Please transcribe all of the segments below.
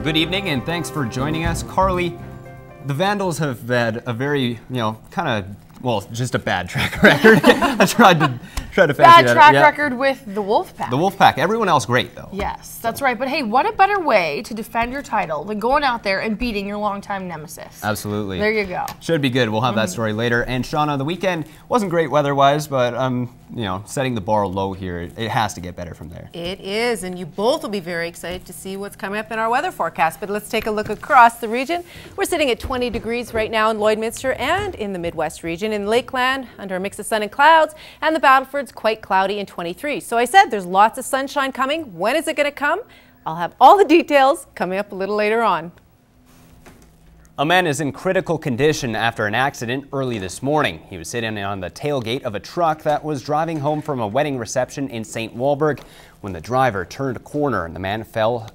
Good evening and thanks for joining us. Carly, the Vandals have had a very, just a bad track record. I tried to fancy bad that. track record with the Wolfpack. The Wolfpack. Everyone else great, though. Yes, that's right. But hey, what a better way to defend your title than going out there and beating your longtime nemesis. Absolutely. There you go. Should be good. We'll have that story later. And Shauna, the weekend wasn't great weather-wise, but setting the bar low here. It has to get better from there. It is, and you both will be very excited to see what's coming up in our weather forecast. But let's take a look across the region. We're sitting at 20 degrees right now in Lloydminster and in the Midwest region. In Lakeland, under a mix of sun and clouds, and the Battleford's quite cloudy in 23. So I said there's lots of sunshine coming. When is it going to come? I'll have all the details coming up a little later on. A man is in critical condition after an accident early this morning. He was sitting on the tailgate of a truck that was driving home from a wedding reception in St.Walburg when the driver turned a corner and the man fell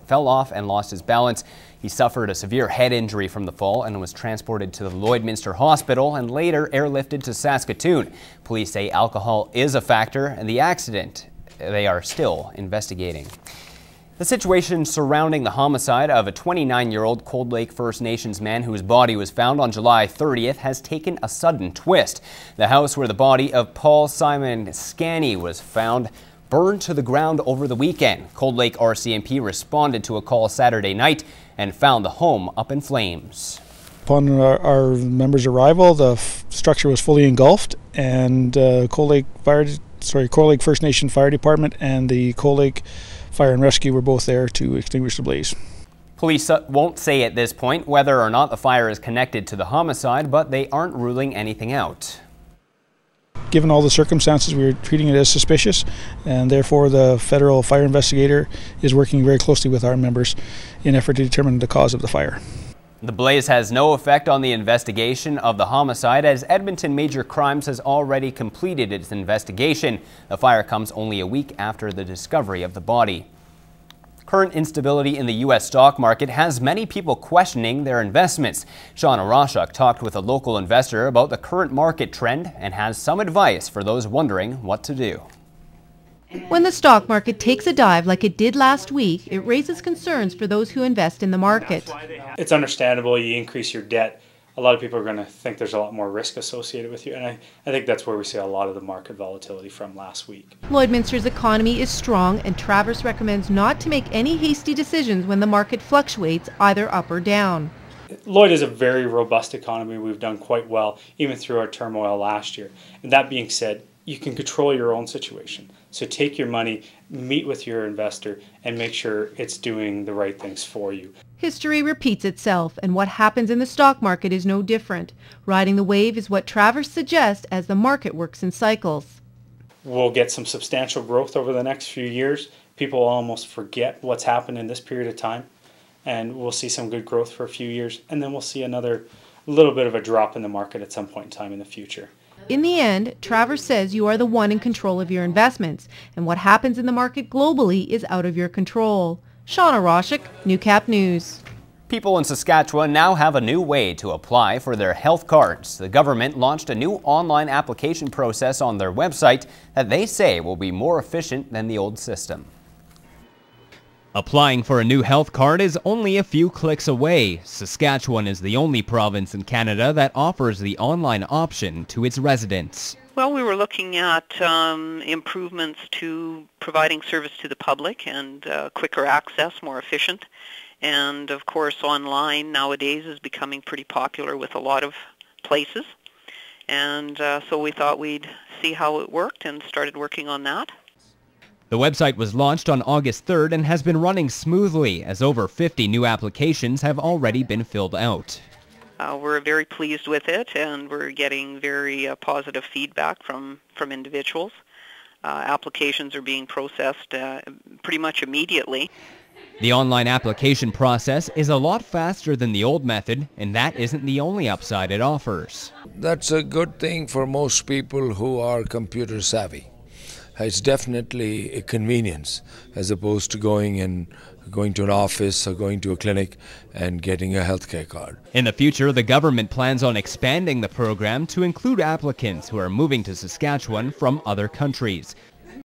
off and lost his balance. He suffered a severe head injury from the fall and was transported to the Lloydminster Hospital and later airlifted to Saskatoon. Police say alcohol is a factor in the accident. They are still investigating. The situation surrounding the homicide of a 29-year-old Cold Lake First Nations man whose body was found on July 30th has taken a sudden twist. The house where the body of Paul Simon Scanny was found burned to the ground over the weekend. Cold Lake RCMP responded to a call Saturday night and found the home up in flames. Upon our members' arrival, the structure was fully engulfed, and Cold Lake First Nation Fire Department and the Cold Lake Fire and Rescue were both there to extinguish the blaze. Police won't say at this point whether or not the fire is connected to the homicide, but they aren't ruling anything out. Given all the circumstances, we are treating it as suspicious, and therefore the federal fire investigator is working very closely with our members in effort to determine the cause of the fire. The blaze has no effect on the investigation of the homicide, as Edmonton Major Crimes has already completed its investigation. The fire comes only a week after the discovery of the body. Current instability in the U.S. stock market has many people questioning their investments. Shauna Roshuk talked with a local investor about the current market trend and has some advice for those wondering what to do. When the stock market takes a dive like it did last week, it raises concerns for those who invest in the market. It's understandable. You increase your debt. A lot of people are going to think there's a lot more risk associated with you, and I think that's where we see a lot of the market volatility from last week. Lloydminster's economy is strong, and Travers recommends not to make any hasty decisions when the market fluctuates either up or down. Lloyd is a very robust economy. We've done quite well, even through our turmoil last year. And that being said, you can control your own situation. So take your money, meet with your investor, and make sure it's doing the right things for you. History repeats itself, and what happens in the stock market is no different. Riding the wave is what Travers suggests as the market works in cycles. We'll get some substantial growth over the next few years. People almost forget what's happened in this period of time, and we'll see some good growth for a few years, and then we'll see another little bit of a drop in the market at some point in time in the future. In the end, Travers says you are the one in control of your investments, and what happens in the market globally is out of your control. Shauna Roshuk, Newcap News. People in Saskatchewan now have a new way to apply for their health cards. The government launched a new online application process on their website that they say will be more efficient than the old system. Applying for a new health card is only a few clicks away. Saskatchewan is the only province in Canada that offers the online option to its residents. Well, we were looking at improvements to providing service to the public and quicker access, more efficient. And of course, online nowadays is becoming pretty popular with a lot of places. And so we thought we'd see how it worked and started working on that. The website was launched on August 3rd and has been running smoothly as over 50 new applications have already been filled out. We're very pleased with it, and we're getting very positive feedback from individuals. Applications are being processed pretty much immediately. The online application process is a lot faster than the old method, and that isn't the only upside it offers. That's a good thing for most people who are computer savvy. It's definitely a convenience as opposed to going to an office or going to a clinic and getting a healthcare card. In the future, the government plans on expanding the program to include applicants who are moving to Saskatchewan from other countries.